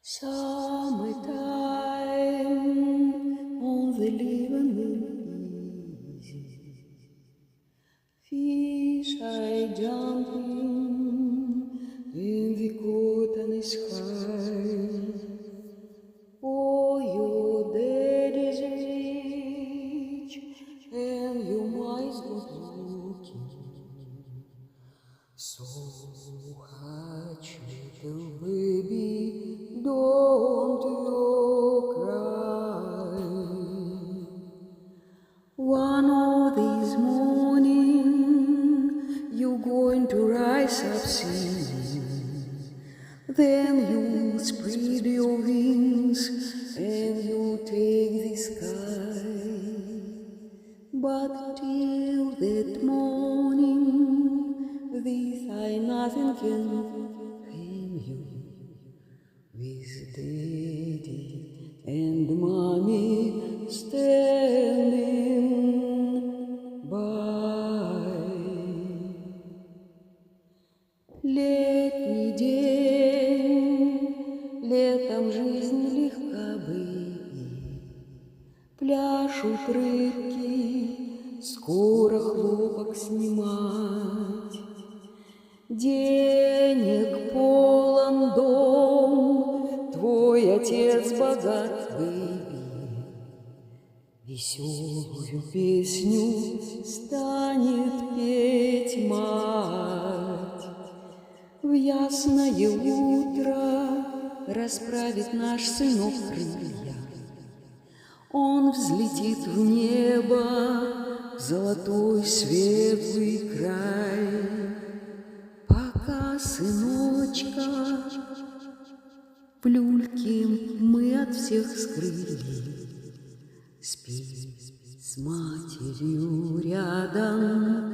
Summertime on the living easy. Fish are jumping in the cotton sky. Oh, your daddy's rich and your mind's good looking. So hush, little baby, don't you cry. One of these mornings you're going to rise up singing. Then you'll spread your wings and you'll take the sky. But till that morning, this I nothing can tame you. With daddy and mommy standing by. Летний день, летом жизнь легка, baby. Пляшут рыбки, скоро хлопок снимать. Денег полон дом, твой отец богат, baby. Веселую песню станет петь мать. В ясное утро расправит наш сынок крылья. Он взлетит в небо, в золотой светлый край. Пока, сыночка, в люльке мы от всех скрыли, спи с матерью рядом.